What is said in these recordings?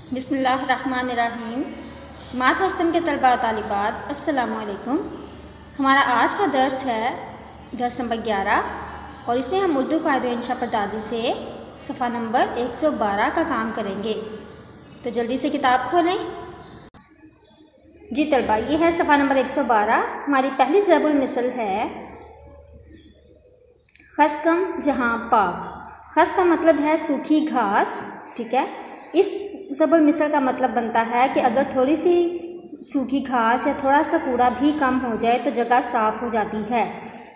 बिस्मिल्लाहिर्रहमानिर्रहीम। जमात हस्तम के तलबा और तालिबात, अस्सलामु अलैकुम। हमारा आज का दर्स है दर्स नंबर 11 और इसमें हम उर्दू कायदे इंशा परदाजी से सफ़ा नंबर 112 का काम करेंगे। तो जल्दी से किताब खोलें। जी तलबा, ये है सफ़ा नंबर 112। हमारी पहली ज़रबुल मिसल है खसकम जहाँ पाक। खस का मतलब है सूखी घास, ठीक है। इस ज़रबुल मिसल का मतलब बनता है कि अगर थोड़ी सी सूखी घास या थोड़ा सा कूड़ा भी कम हो जाए तो जगह साफ़ हो जाती है।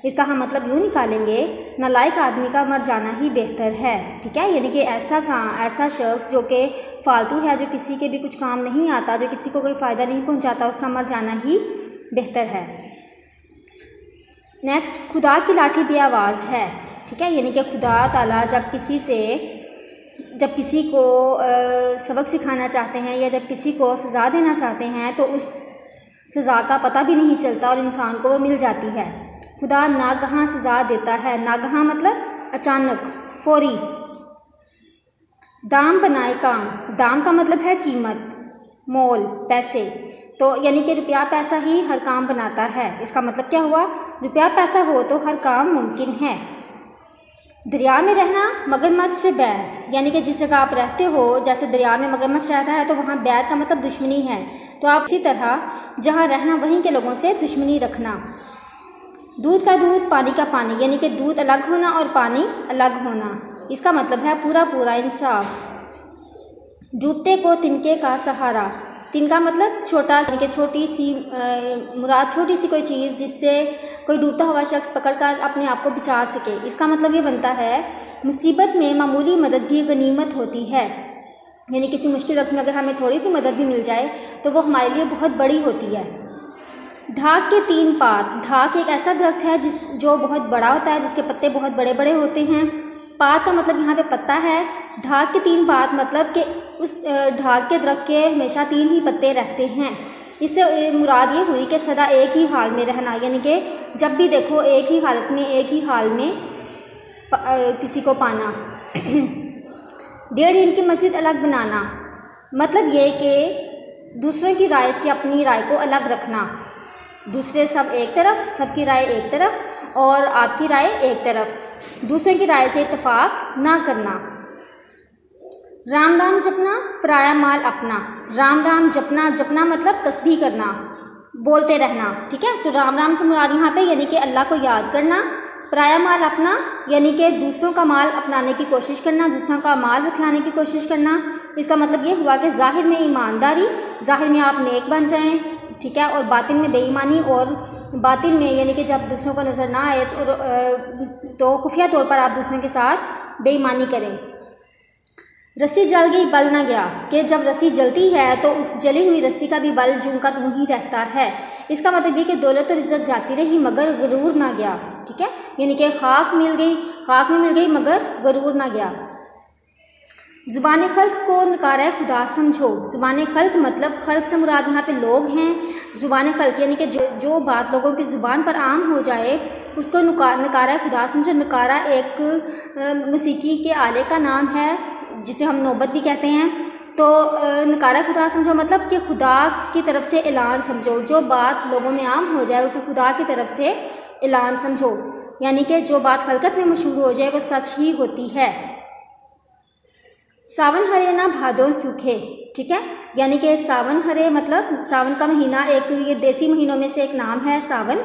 इसका हम मतलब यूँ निकालेंगे, नालायक आदमी का मर जाना ही बेहतर है, ठीक है। यानी कि ऐसा शख्स जो कि फालतू है, जो किसी के भी कुछ काम नहीं आता, जो किसी को कोई फ़ायदा नहीं पहुंचाता, उसका मर जाना ही बेहतर है। नेक्स्ट, खुदा की लाठी भी आवाज़ है, ठीक है। यानी कि खुदा ताला जब किसी को सबक सिखाना चाहते हैं या जब किसी को सज़ा देना चाहते हैं तो उस सज़ा का पता भी नहीं चलता और इंसान को वो मिल जाती है। खुदा नागहां सज़ा देता है। नागहां मतलब अचानक, फौरी। दाम बनाए काम। दाम का मतलब है कीमत, मोल, पैसे। तो यानी कि रुपया पैसा ही हर काम बनाता है। इसका मतलब क्या हुआ? रुपया पैसा हो तो हर काम मुमकिन है। दरिया में रहना, मगरमच्छ से बैर। यानी कि जिस जगह आप रहते हो, जैसे दरिया में मगरमच्छ रहता है तो वहाँ बैर का मतलब दुश्मनी है। तो आप इसी तरह जहाँ रहना वहीं के लोगों से दुश्मनी रखना। दूध का दूध, पानी का पानी। यानी कि दूध अलग होना और पानी अलग होना। इसका मतलब है पूरा पूरा इंसाफ। डूबते को तिनके का सहारा। तिनका मतलब छोटा, यानी कि छोटी सी मुराद छोटी सी कोई चीज़ जिससे कोई डूबता हुआ शख्स पकड़कर अपने आप को बचा सके। इसका मतलब ये बनता है मुसीबत में मामूली मदद भी गनीमत होती है। यानी किसी मुश्किल वक्त में अगर हमें थोड़ी सी मदद भी मिल जाए तो वो हमारे लिए बहुत बड़ी होती है। ढाक के 3 पात। ढाक एक ऐसा दरख्त है जो बहुत बड़ा होता है, जिसके पत्ते बहुत बड़े बड़े होते हैं। पात का मतलब यहाँ पे पत्ता है। ढाक के 3 पात मतलब कि उस ढाक के दरख्त के हमेशा 3 ही पत्ते रहते हैं। इससे मुराद ये हुई कि सदा एक ही हाल में रहना, यानी कि जब भी देखो एक ही हालत में, एक ही हाल में किसी को पाना। 1.5 इंच की मस्जिद अलग बनाना मतलब ये कि दूसरों की राय से अपनी राय को अलग रखना। दूसरे सब एक तरफ, सबकी राय एक तरफ और आपकी राय एक तरफ। दूसरों की राय से इत्तेफाक ना करना। राम राम जपना, पराया माल अपना। राम राम जपना, जपना मतलब तस्बीह करना, बोलते रहना, ठीक है। तो राम राम से मुराद यहाँ पे यानी कि अल्लाह को याद करना। पराया माल अपना यानी कि दूसरों का माल अपनाने की कोशिश करना, दूसरों का माल हथियाने की कोशिश करना। इसका मतलब ये हुआ कि ज़ाहिर में ईमानदारी, ज़ाहिर में आप नेक बन जाएं, ठीक है, और बातिन में बेईमानी, और बातिन में यानी कि जब दूसरों को नज़र ना आए तो खुफिया तौर पर आप दूसरों के साथ बेईमानी करें। रस्सी जल गई बल ना गया, कि जब रस्सी जलती है तो उस जली हुई रस्सी का भी बल जूं का त्यों ही रहता है। इसका मतलब ये कि दौलत और इज़्ज़त जाती रही मगर गरूर ना गया, ठीक है। यानी कि खाक में मिल गई मगर गरूर ना गया। ज़ुबान खल्क को नकारा खुदा समझो। ज़ुबान खल्क मतलब खल्क से मुराद यहाँ पे लोग हैं। ज़ुबान खल्क यानी कि जो बात लोगों की ज़ुबान पर आम हो जाए उसको नकारा खुदा समझो। नकारा एक मौसीकी के आले का नाम है जिसे हम नौबत भी कहते हैं। तो नकारा खुदा समझो मतलब कि खुदा की तरफ से ऐलान समझो। जो बात लोगों में आम हो जाए उसे खुदा की तरफ से ऐलान समझो। यानी कि जो बात खलकत में मशहूर हो जाए वो सच ही होती है। सावन हरे ना भादों सूखे, ठीक है। यानी कि सावन हरे मतलब सावन का महीना, एक ये देसी महीनों में से एक नाम है सावन।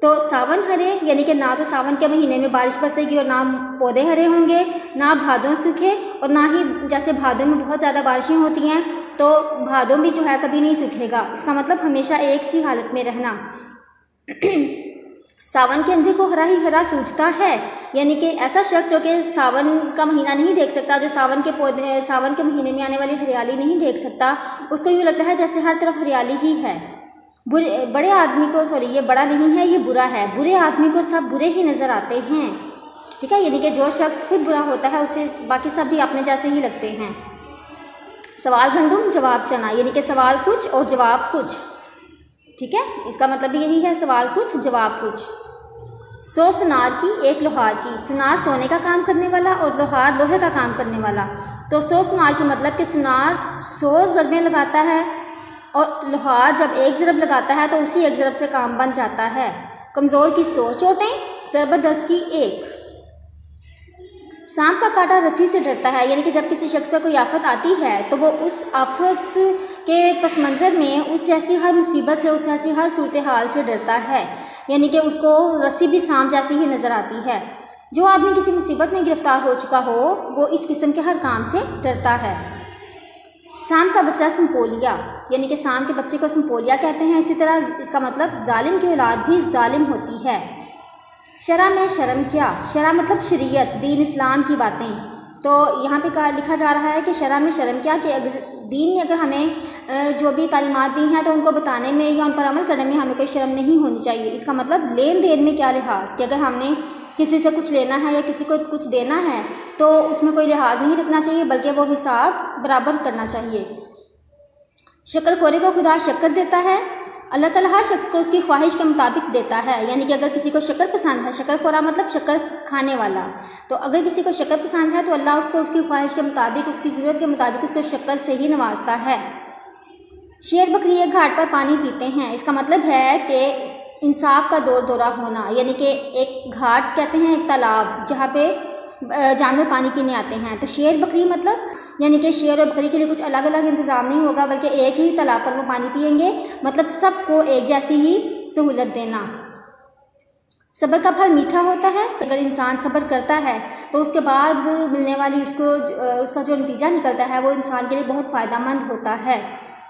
तो सावन हरे यानी कि ना तो सावन के महीने में बारिश बरसेगी और ना पौधे हरे होंगे, ना भादों सूखे, और ना ही जैसे भादों में बहुत ज़्यादा बारिशें होती हैं तो भादों भी जो है कभी नहीं सूखेगा। इसका मतलब हमेशा एक सी हालत में रहना। सावन के अंधे को हरा ही हरा सूझता है, यानी कि ऐसा शख्स जो कि सावन का महीना नहीं देख सकता, जो सावन के महीने में आने वाली हरियाली नहीं देख सकता, उसको यूँ लगता है जैसे हर तरफ हरियाली ही है। बड़े आदमी को, सॉरी ये बड़ा नहीं है, ये बुरा है। बुरे आदमी को सब बुरे ही नज़र आते हैं, ठीक है। यानी कि जो शख्स खुद बुरा होता है उसे बाकी सब भी अपने जैसे ही लगते हैं। सवाल गंदुम जवाब चना, यानी कि सवाल कुछ और जवाब कुछ, ठीक है। इसका मतलब यही है, सवाल कुछ जवाब कुछ। 100 सुनार की एक लोहार की। सुनार सोने का काम करने वाला और लोहार लोहे का काम करने वाला। तो 100 सुनार की मतलब कि सुनार 100 ज़रबें लगाता है और लोहार जब एक ज़रब लगाता है तो उसी एक ज़रब से काम बन जाता है। कमज़ोर की 100 चोटें, ज़बरदस्त की 1। सांप का काटा रस्सी से डरता है, यानी कि जब किसी शख्स पर कोई आफत आती है तो वो उस आफत के पस मंज़र में उस ऐसी हर मुसीबत से, उस ऐसी हर सूरत हाल से डरता है, यानी कि उसको रस्सी भी सांप जैसी ही नज़र आती है। जो आदमी किसी मुसीबत में गिरफ़्तार हो चुका हो वो इस किस्म के हर काम से डरता है। सांप का बच्चा संपोलिया, यानी कि सांप के बच्चे को संपोलिया कहते हैं। इसी तरह इसका मतलब जालिम की औलाद भी जालिम होती है। शरा में शर्म क्या, शरा मतलब शरीयत, दीन इस्लाम की बातें। तो यहाँ पे लिखा जा रहा है कि शरा में शर्म क्या, कि अगर दीन ने अगर हमें जो भी तालीमात दी हैं तो उनको बताने में या उन पर अमल करने में हमें कोई शर्म नहीं होनी चाहिए। इसका मतलब लेन देन में क्या लिहाज, कि अगर हमने किसी से कुछ लेना है या किसी को कुछ देना है तो उसमें कोई लिहाज नहीं रखना चाहिए, बल्कि वो हिसाब बराबर करना चाहिए। शक्करखोरे को खुदा शक्कर देता है, अल्लाह ताला हर शख्स को उसकी ख्वाहिश के मुताबिक देता है, यानी कि अगर किसी को शक्कर पसंद है, शक्करखोरा मतलब शक्कर खाने वाला, तो अगर किसी को शक्कर पसंद है तो अल्लाह उसको उसकी ख्वाहिश के मुताबिक, उसकी ज़रूरत के मुताबिक उसको शक्कर से ही नवाजता है। शेर बकरी एक घाट पर पानी पीते हैं, इसका मतलब है कि इंसाफ का दौर दौरा होना, यानी कि एक घाट कहते हैं एक तालाब जहाँ पे जानवर पानी पीने आते हैं। तो शेर बकरी मतलब यानी कि शेर और बकरी के लिए कुछ अलग अलग इंतज़ाम नहीं होगा, बल्कि एक ही तालाब पर वो पानी पिएंगे, मतलब सबको एक जैसी ही सहूलत देना। सब्र का फल मीठा होता है, अगर इंसान सब्र करता है तो उसके बाद मिलने वाली उसका जो नतीजा निकलता है वो इंसान के लिए बहुत फ़ायदेमंद होता है।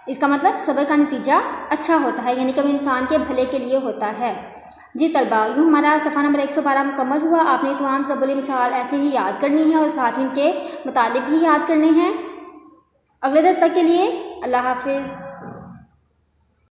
इसका मतलब सब्र का नतीजा अच्छा होता है, यानी कि वो इंसान के भले के लिए होता है। जी तलबा, यूँ हमारा सफ़ा नंबर 112 मुकम्मल हुआ। आपने तमाम ज़बूली मिसाल ऐसे ही याद करनी है और साथ ही इनके मुतालिब भी याद करने हैं। अगले दर्स तक के लिए अल्लाह हाफिज़।